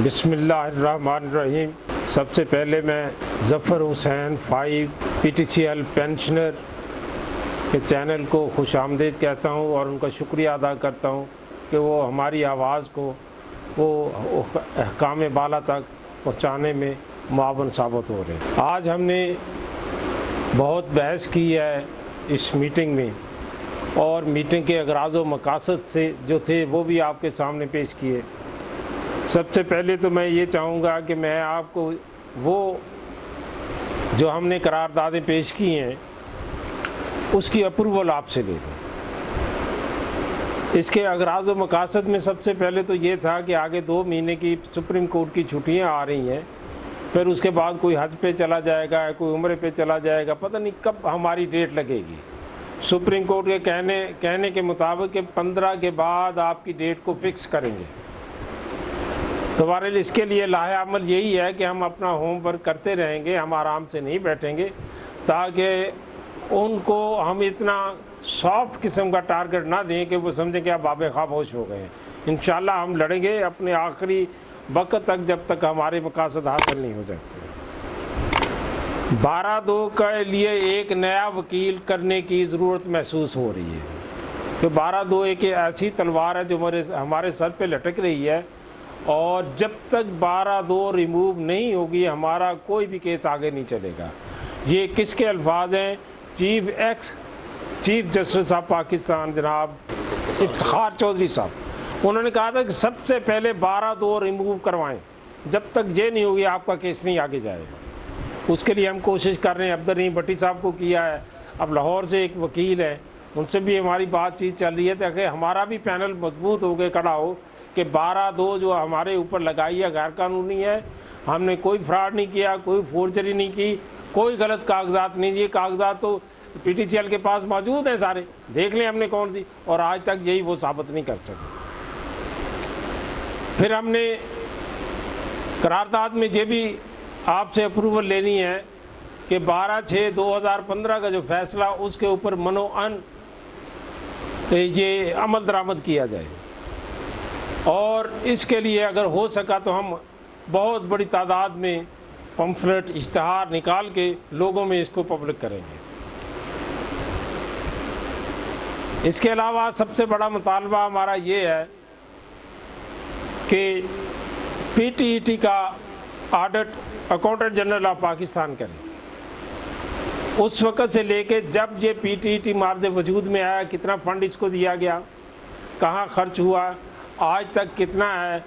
بسم اللہ الرحمن الرحیم۔ سب سے پہلے میں ظفر حسین 5 PTCL پینشنر کے چینل کو خوش آمدید کہتا ہوں اور ان کا شکریہ ادا کرتا ہوں کہ وہ ہماری آواز کو وہ احکام بالا تک پہنچانے میں معاون ثابت ہو رہے ہیں۔ آج ہم نے بہت بحث کی ہے اس میٹنگ میں، اور میٹنگ کے اغراض و مقاصد سے جو تھے وہ بھی آپ کے سامنے پیش کیے۔ سب سے پہلے تو میں یہ چاہوں گا کہ میں آپ کو وہ جو ہم نے قراردادیں پیش کی ہیں اس کی اپروول آپ سے لے لوں۔ اس کے اغراض و مقاصد میں سب سے پہلے تو یہ تھا کہ آگے 2 مہینے کی سپریم کورٹ کی چھٹیاں آ رہی ہیں، پھر اس کے بعد کوئی حج پہ چلا جائے گا، کوئی عمرے پہ چلا جائے گا، پتہ نہیں کب ہماری ڈیٹ لگے گی۔ سپریم کورٹ کے کہنے کے مطابق کہ 15 کے بعد آپ کی ڈیٹ کو فکس کریں گے۔ تو بہرحال اس کے لیے لاہ عمل یہی ہے کہ ہم اپنا ہوم ورک کرتے رہیں گے، ہم آرام سے نہیں بیٹھیں گے، تاکہ ان کو ہم اتنا سافٹ قسم کا ٹارگٹ نہ دیں کہ وہ سمجھیں کہ اب باب خواب ہوش ہو گئے ہیں۔ انشاءاللہ ہم لڑیں گے اپنے آخری وقت تک، جب تک ہمارے مقاصد حاصل نہیں ہو جاتے۔ 12/2 کے لیے ایک نیا وکیل کرنے کی ضرورت محسوس ہو رہی ہے، کہ 12/2 ایک ایسی تلوار ہے جو ہمارے سر پہ لٹک رہی ہے، اور جب تک 12/2 ریموو نہیں ہوگی ہمارا کوئی بھی کیس آگے نہیں چلے گا۔ یہ کس کے الفاظ ہیں؟ چیف جسٹس آف پاکستان جناب افتخار چودھری صاحب، انہوں نے کہا تھا کہ سب سے پہلے 12/2 ریموو کروائیں، جب تک یہ نہیں ہوگی آپ کا کیس نہیں آگے جائے گا۔ اس کے لیے ہم کوشش کر رہے ہیں، عبدالرحیم بھٹی صاحب کو کیا ہے، اب لاہور سے ایک وکیل ہے ان سے بھی ہماری بات چیت چل رہی ہے، تاکہ ہمارا بھی پینل مضبوط ہو کے کھڑا ہو کہ 12/2 جو ہمارے اوپر لگائی ہے غیر قانونی ہے، ہم نے کوئی فراڈ نہیں کیا، کوئی فورجری نہیں کی، کوئی غلط کاغذات نہیں دیے، کاغذات تو PTCL کے پاس موجود ہیں سارے، دیکھ لیں ہم نے کون سی، اور آج تک یہی وہ ثابت نہیں کر سکے۔ پھر ہم نے قرارداد میں یہ بھی آپ سے اپروول لینی ہے کہ 12/6/2015 کا جو فیصلہ اس کے اوپر منوعن یہ عمل درآمد کیا جائے، اور اس کے لیے اگر ہو سکا تو ہم بہت بڑی تعداد میں پمفلٹ اشتہار نکال کے لوگوں میں اس کو پبلک کریں گے۔ اس کے علاوہ سب سے بڑا مطالبہ ہمارا یہ ہے کہ PTET کا audit accountant general of Pakistan کرے۔ اس وقت سے لے کے جب یہ PTET معرض وجود میں آیا، کتنا فنڈ اس کو دیا گیا، کہاں خرچ ہوا، آج تک کتنا ہے،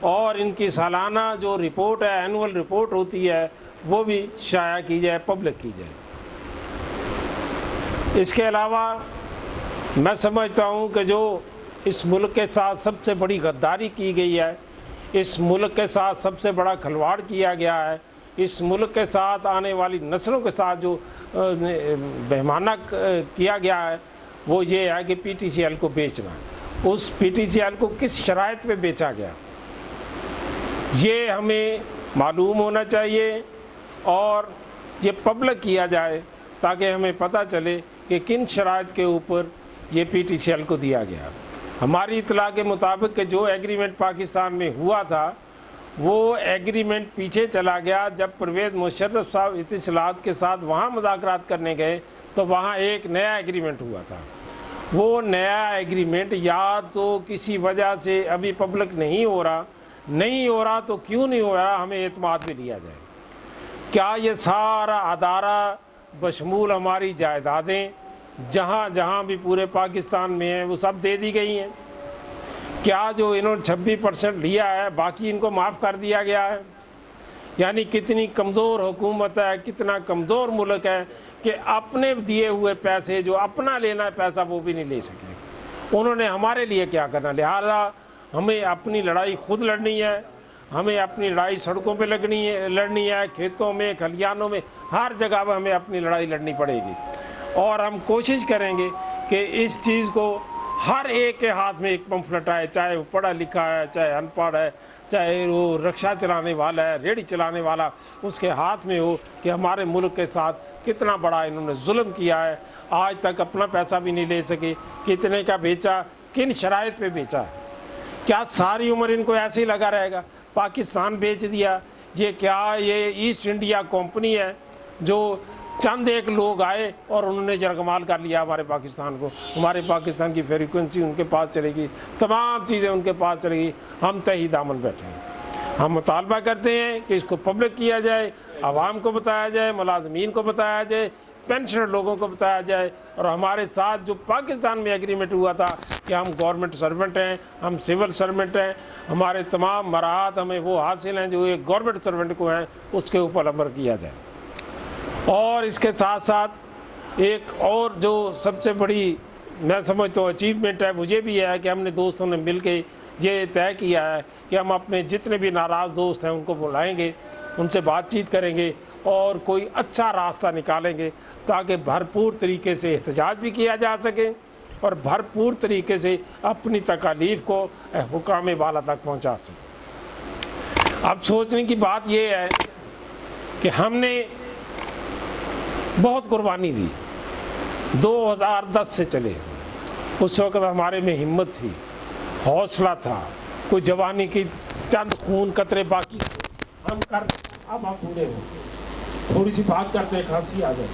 اور ان کی سالانہ جو رپورٹ ہے، اینول رپورٹ ہوتی ہے، وہ بھی شائع کی جائے، پبلک کی جائے۔ اس کے علاوہ میں سمجھتا ہوں کہ جو اس ملک کے ساتھ سب سے بڑی غداری کی گئی ہے، اس ملک کے ساتھ سب سے بڑا کھلواڑ کیا گیا ہے، اس ملک کے ساتھ آنے والی نسلوں کے ساتھ جو بہیمانہ کیا گیا ہے، وہ یہ ہے کہ PTCL کو بیچنا۔ اس PTCL کو کس شرائط پہ بیچا گیا یہ ہمیں معلوم ہونا چاہیے، اور یہ پبلک کیا جائے تاکہ ہمیں پتہ چلے کہ کن شرائط کے اوپر یہ PTCL کو دیا گیا۔ ہماری اطلاع کے مطابق کہ جو ایگریمنٹ پاکستان میں ہوا تھا وہ ایگریمنٹ پیچھے چلا گیا، جب پرویز مشرف صاحب اتصالات کے ساتھ وہاں مذاکرات کرنے گئے تو وہاں ایک نیا ایگریمنٹ ہوا تھا۔ وہ نیا ایگریمنٹ یا تو کسی وجہ سے ابھی پبلک نہیں ہو رہا تو کیوں نہیں ہو رہا، ہمیں اعتماد میں لیا جائے۔ کیا یہ سارا ادارہ بشمول ہماری جائیدادیں جہاں جہاں بھی پورے پاکستان میں ہیں وہ سب دے دی گئی ہیں؟ کیا جو انہوں نے 26% لیا ہے باقی ان کو معاف کر دیا گیا ہے؟ یعنی کتنی کمزور حکومت ہے، کتنا کمزور ملک ہے کہ اپنے دیے ہوئے پیسے، جو اپنا لینا ہے پیسہ، وہ بھی نہیں لے سکے۔ انہوں نے ہمارے لیے کیا کرنا؟ لہذا ہمیں اپنی لڑائی خود لڑنی ہے، ہمیں اپنی لڑائی سڑکوں پہ لڑنی ہے، کھیتوں میں، کھلیانوں میں، ہر جگہ پہ ہمیں اپنی لڑائی لڑنی پڑے گی، اور ہم کوشش کریں گے کہ اس چیز کو ہر ایک کے ہاتھ میں ایک پمفلٹ آئے، چاہے وہ پڑھا لکھا ہے، چاہے ان پڑھ ہے، چاہے وہ رکشہ چلانے والا ہے، ریڑھی چلانے والا، اس کے ہاتھ میں ہو کہ ہمارے ملک کے ساتھ کتنا بڑا انہوں نے ظلم کیا ہے، آج تک اپنا پیسہ بھی نہیں لے سکے، کتنے کا بیچا، کن شرائط پہ بیچا ہے۔ کیا ساری عمر ان کو ایسے ہی لگا رہے گا؟ पाकिस्तान बेच दिया। ये क्या, ये ईस्ट इंडिया कंपनी है जो चंद एक लोग आए और उन्होंने जरगमाल कर लिया हमारे पाकिस्तान को। हमारे पाकिस्तान की फ्रीक्वेंसी उनके पास चलेगी, तमाम चीज़ें उनके पास चलेगी, हम तही दामन बैठे हैं। हम मुतालबा करते हैं कि इसको पब्लिक किया जाए, आवाम को बताया जाए, मुलाजमीन को बताया जाए, पेंशनर लोगों को बताया जाए। और हमारे साथ जो पाकिस्तान में एग्रीमेंट हुआ था कि हम गवर्नमेंट सर्वेंट हैं, हम सिविल सर्वेंट हैं, हमारे तमाम मराहत हमें वो हासिल हैं जो एक गवर्नमेंट सर्वेंट को हैं, उसके ऊपर अमल किया जाए। और इसके साथ साथ एक और जो सबसे बड़ी मैं समझता हूँ अचीवमेंट है, मुझे भी है कि हमने दोस्तों ने मिल के ये तय किया है कि हम अपने जितने भी नाराज़ दोस्त हैं उनको बुलाएंगे, उनसे बातचीत करेंगे और कोई अच्छा रास्ता निकालेंगे ताकि भरपूर तरीके से एहतजाज भी किया जा सके और भरपूर तरीके से अपनी तकालीफ को हुकाम वाला तक पहुंचा सके। अब सोचने की बात यह है कि हमने बहुत कुर्बानी दी, 2010 से चले। उस वक्त हमारे में हिम्मत थी, हौसला था, कोई जवानी की चंद खून कतरे बाकी हम कर, अब आप बूढ़े हो, थोड़ी सी बात करते खांसी आ जाए,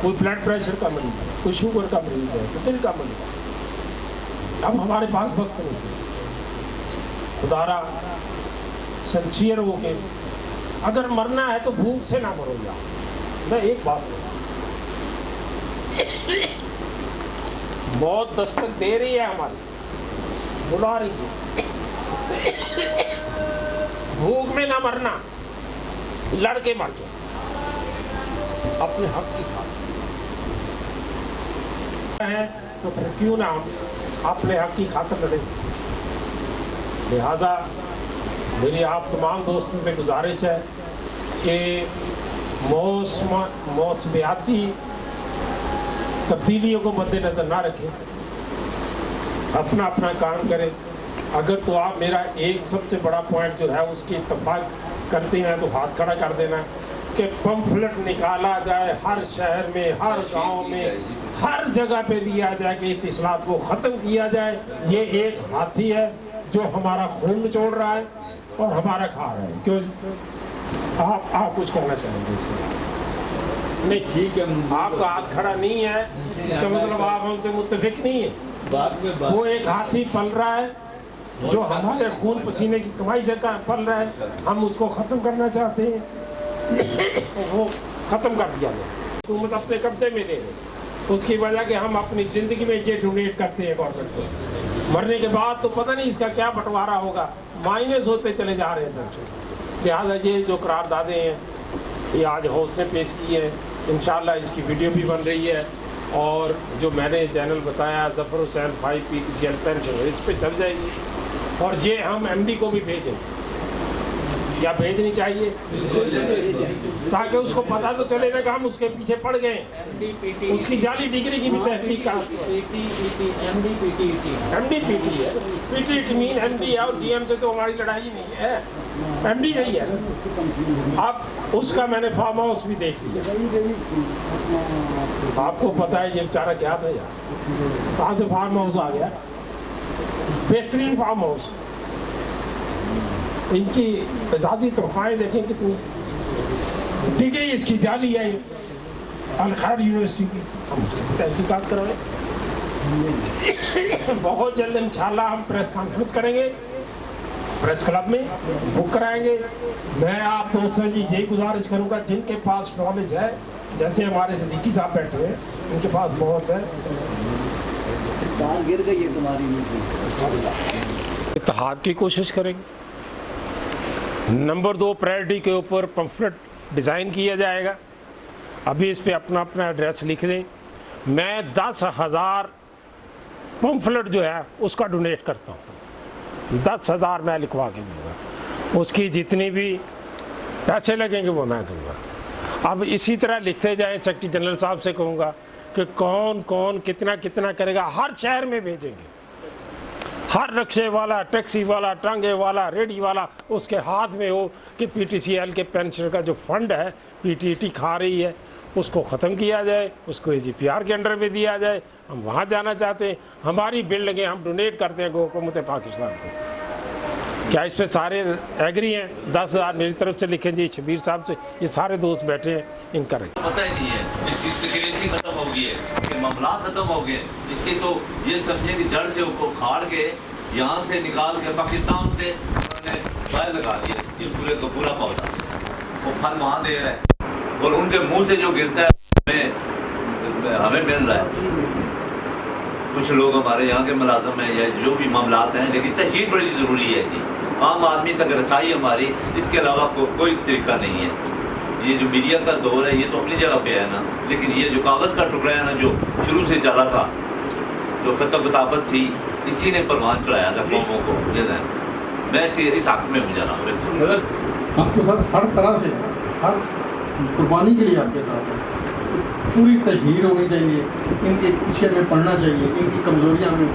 कोई ब्लड प्रेशर का मरीज है, कोई शुगर का मरीज है, कोई दिल का मरीज है। अब हमारे पास वक्त नहीं है। खुदारा सिंसियर हो के अगर मरना है तो भूख से ना मरो जाओ। मैं एक बात मौत दस्तक दे रही है, हमारी बुला रही है। भूख में ना मरना, लड़के मर जाओ अपने हक की खातिर है, तो फिर क्यों ना हम अपने हक की खातिर लड़ें। लिहाजा मेरी आप तमाम दोस्तों से गुजारिश है कि मौसमियाती तब्दीलियों को मद्देनजर ना रखें, अपना अपना काम करें। अगर तो आप मेरा एक सबसे बड़ा पॉइंट जो है उसकी इत्तफाक करते हैं तो हाथ खड़ा कर देना कि पंफलेट निकाला जाए, हर शहर में, हर गांव में, हर जगह पे दिया जाए कि इतिसलात को ख़त्म किया जाए। ये एक हाथी है जो हमारा खून निचोड़ रहा है और हमारा खा रहा है। क्यों आप कुछ कहना चाहेंगे इसमें? नहीं, ठीक है, आपका हाथ खड़ा नहीं है, इसका मतलब आप हमसे मुत्तफिक नहीं है। वो एक हाथी पल रहा है जो हमारे खून पसीने की कमाई से पल रहा है, हम उसको ख़त्म करना चाहते हैं। वो ख़त्म कर दिया गया, हुकूमत अपने कब्जे में ले रही। उसकी वजह कि हम अपनी ज़िंदगी में ये डोनेट करते हैं गवर्नमेंट को, मरने के बाद तो पता नहीं इसका क्या बंटवारा होगा, माइनस होते चले जा रहे हैं। लिहाजा ये जो करारदादें हैं ये आज हाउस ने पेश की है, इंशाल्लाह इसकी वीडियो भी बन रही है और जो मैंने चैनल बताया ज़फ़र हुसैन 5PTCL पेंशन इस पर चल जाएगी और ये हम MD को भी भेजेंगे या भेजनी चाहिए ताकि उसको पता तो चले ना कि हम उसके पीछे पड़ गए। उसकी जाली डिग्री की भी तहकीक का MD-PT है, PT मीन MD है और GM से तो हमारी लड़ाई नहीं है, MD सही है। अब उसका मैंने फार्म हाउस भी देख लिया, आपको पता है ये बेचारा क्या था यार, कहाँ से फार्म हाउस आ गया, बेहतरीन फार्म हाउस। इनकी आज़ादी तोहफाएँ देखें कितनी, डिग्री इसकी जाली है अल खैर यूनिवर्सिटी की, हम उसकी तहकीकात करवाएं। बहुत जल्द इंशाल्लाह हम प्रेस कॉन्फ्रेंस करेंगे, प्रेस क्लब में बुक कराएंगे। मैं आप दोस्तों जी यही गुजारिश करूंगा जिनके पास नॉलेज है, जैसे हमारे सिद्दीकी साहब बैठे हैं, उनके पास बहुत है। गिर गई है तुम्हारी, इत्तेहाद की कोशिश करेंगे। नंबर 2 प्रायोरिटी के ऊपर पंफलेट डिज़ाइन किया जाएगा। अभी इस पे अपना अपना एड्रेस लिख दें। मैं 10,000 पंफलेट जो है उसका डोनेट करता हूँ, 10,000 मैं लिखवा के दूँगा, उसकी जितनी भी पैसे लगेंगे वो मैं दूँगा। अब इसी तरह लिखते जाएं। सेक्रेटरी जनरल साहब से कहूँगा कि कौन कौन कितना कितना करेगा, हर शहर में भेजेंगे। हर रिक्शे वाला, टैक्सी वाला, टांगे वाला, रेडी वाला उसके हाथ में हो कि PTCL के पेंशन का जो फंड है PTT खा रही है उसको ख़त्म किया जाए, उसको AGPR के अंडर में दिया जाए। हम वहाँ जाना चाहते हैं, हमारी बिल्डिंगें हम डोनेट करते हैं हुकूमत पाकिस्तान को। क्या इस पे सारे एग्री हैं? 10,000 मेरी तरफ से लिखें जी, शबीर साहब से, ये सारे दोस्त बैठे हैं, इनका रहे। पता ही नहीं है, इसकी सिक्रेसी खत्म हो गई है, इसके मामला खत्म हो गए, इसकी तो ये समझे कि जड़ से उसको उखाड़ के यहाँ से निकाल के पाकिस्तान से उन्होंने बाहर लगा दिया, ये पूरे का पूरा पौधा वो फल वहाँ दे रहा है और उनके मुंह से जो गिरता है हमें मिल रहा है। कुछ लोग हमारे यहाँ के मुलाजम हैं या जो भी मामलात हैं, लेकिन तहकीक बड़ी ज़रूरी है जी। आम आदमी तक रसाई हमारी, इसके अलावा कोई तरीका नहीं है। ये जो मीडिया का दौर है ये तो अपनी जगह पे है ना, लेकिन ये जो कागज़ का टुकड़ा है ना, जो शुरू से चला था, जो खत किताबत थी, इसी ने परवान चढ़ाया था कौमों को। ये मैं इस हक में हूँ जनाब। आपके साथ हर तरह से, हर कुर्बानी के लिए आपके साथ है। पूरी तशहीर होनी चाहिए, इनके पीछे में पढ़ना चाहिए, इनकी कमज़ोरियाँ हमें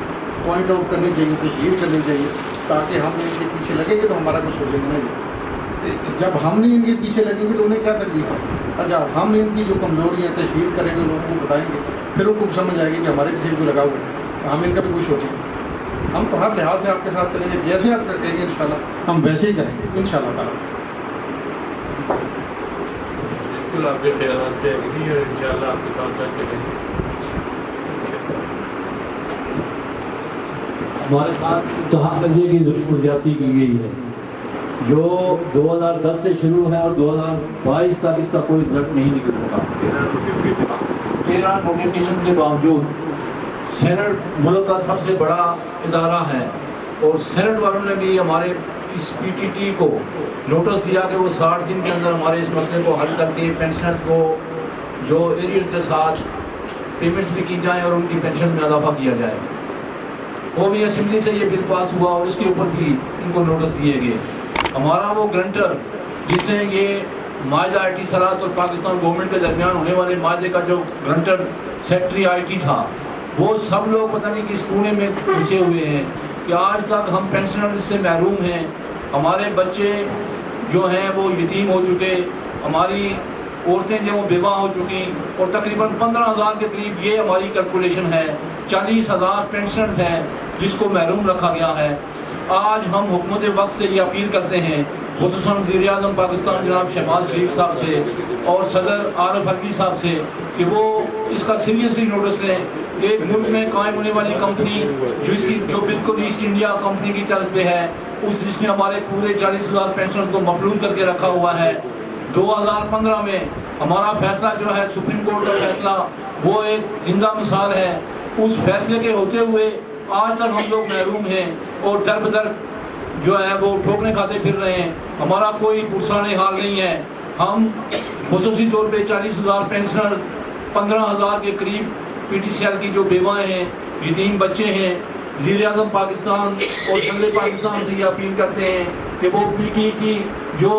पॉइंट आउट करनी चाहिए, तशहीर करनी चाहिए, ताकि हम इनके पीछे लगेंगे तो हमारा कुछ सोचेंगे नहीं। जब हम नहीं इनके पीछे लगेंगे तो उन्हें क्या तकलीफ है, और जब हम इनकी जो कमज़ोरियाँ तशहीर करेंगे, लोगों को बताएंगे, फिर उनको समझ आएगी कि हमारे पीछे भी लगा हुआ है, हम इनका भी कुछ सोचेंगे। हम तो हर लिहाज से आपके साथ चलेंगे, जैसे आप कहेंगे इंशाल्लाह हम वैसे ही करेंगे इंशाल्लाह ताला। आपके ख्याल से एग्री है, इंशाल्लाह आपके साथ साथ चलेंगे। हमारे साथ तहफ़्फ़ुज़ की ज़रूर ज़्यादती की गई है, जो 2010 से शुरू है और 2022 तक इसका कोई रिजल्ट नहीं निकल सका। 13 नोटिफिकेशन के बावजूद सेनेट मुल्क का सबसे बड़ा इदारा है और सेनेट वालों ने भी हमारे इस पीटीटी को नोटिस दिया कि वो 60 दिन के अंदर हमारे इस मसले को हल करके पेंशनर्स को जो एरियर्स के साथ पेमेंट्स भी की जाए और उनकी पेंशन में इजाफा किया जाए। वो भी असेंबली से ये बिल पास हुआ और इसके ऊपर भी इनको नोटिस दिए गए। हमारा वो ग्रंटर जिसने ये माहिदा IT सलाहत और पाकिस्तान गवर्नमेंट के दरमियान होने वाले माहिदे का जो ग्रंटर सेक्रेटरी IT था, वो सब लोग पता नहीं किस कोने में घुसे हुए हैं कि आज तक हम पेंशनर से महरूम हैं। हमारे बच्चे जो हैं वो यतीम हो चुके, हमारी औरतें जो बेवा हो चुकी और तकरीबन 15,000 के करीब ये हमारी कैलकुलेशन है। 40,000 पेंशनर्स हैं जिसको महरूम रखा गया है। आज हम हुकूमत वक्त से ये अपील करते हैं, खुसूसन वज़ीर-ए-आज़म पाकिस्तान जनाब शहबाज शरीफ साहब से और सदर आरिफ अलवी साहब से कि वो इसका सीरियसली नोटिस लें। एक मुल्क में कायम होने वाली कंपनी जो बिल्कुल ईस्ट इंडिया कंपनी की तर्ज पे है, जिसने हमारे पूरे 40,000 पेंशनर्स को मफलूज करके रखा हुआ है। 2015 में हमारा फैसला जो है सुप्रीम कोर्ट का फैसला, वो एक जिंदा मिसाल है। उस फैसले के होते हुए आज तक हम लोग महरूम हैं और दर बदर जो है वो ठोकने खाते फिर रहे हैं। हमारा कोई पुरसाने हाल नहीं है। हम खुसूसी तौर पे 40,000 पेंशनर्स, 15,000 के करीब PTCL की जो बेवाएँ हैं, यतीम बच्चे हैं, वज़ीर-ए-आज़म पाकिस्तान और सदर पाकिस्तान से ये अपील करते हैं कि वो PTT जो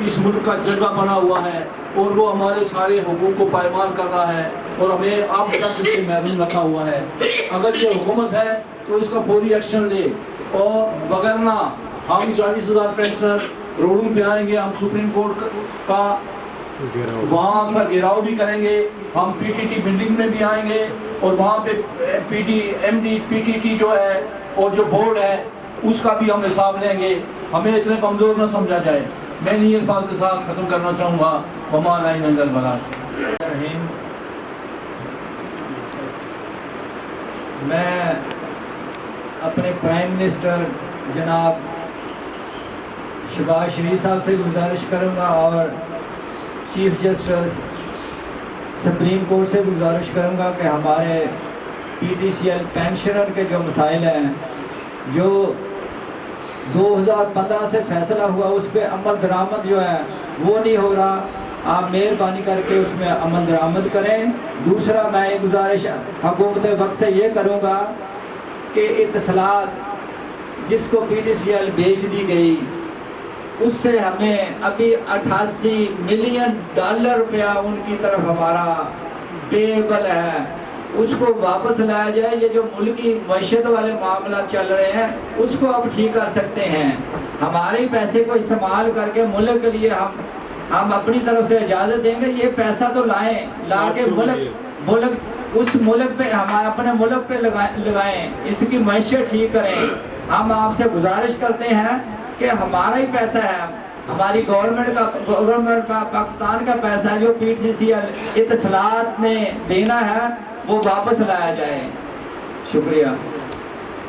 इस मुल्क का जगह बना हुआ है और वो हमारे सारे हुकूक को पायमाल कर रहा है और हमें अब तक इससे महरूम रखा हुआ है। अगर ये हुकूमत है तो इसका फौरी एक्शन ले और वगरना हम 40,000 पेंशनर रोडों पे आएंगे। हम सुप्रीम कोर्ट का वहाँ का घेराव भी करेंगे, हम PTT बिल्डिंग में भी आएंगे और वहाँ पे PTT जो है और जो बोर्ड है उसका भी हम हिसाब लेंगे। हमें इतने कमज़ोर न समझा जाए। मैं इन्हीं अल्फाज के साथ ख़त्म करना चाहूँगा। वमा अलैना इल्लल बलाग। मैं अपने प्राइम मिनिस्टर जनाब शहबाज शरीफ साहब से गुजारिश करूँगा और चीफ जस्टिस सुप्रीम कोर्ट से गुजारिश करूँगा कि हमारे PTCL पेंशनर के जो मसाइल हैं, जो 2015 से फैसला हुआ उस पर अमल दरामद जो है वो नहीं हो रहा, आप मेहरबानी करके उसमें अमल दरामद करें। दूसरा मैं ये गुजारिश हुकूमत वक्त से ये करूँगा कि इत्तलात जिसको PTCL बेच दी गई उससे हमें अभी 88 मिलियन डॉलर रुपया उनकी तरफ हमारा पेबल है, उसको वापस लाया जाए। ये जो मुल्की मईशत वाले मामला चल रहे हैं उसको अब ठीक कर सकते हैं। हमारे पैसे को इस्तेमाल करके मुल्क के लिए हम अपनी तरफ से इजाज़त देंगे। ये पैसा तो लाएं, ला के मुल्क उस मुल्क पे हम अपने मुल्क पे लगाएं, इसकी मईशत ठीक करें। हम आपसे गुजारिश करते हैं کہ ہمارا ہی پیسہ ہے، ہماری گورنمنٹ کا پاکستان کا پیسہ ہے جو PTCC اتصالات نے دینا ہے وہ واپس لایا جائے. شکریہ.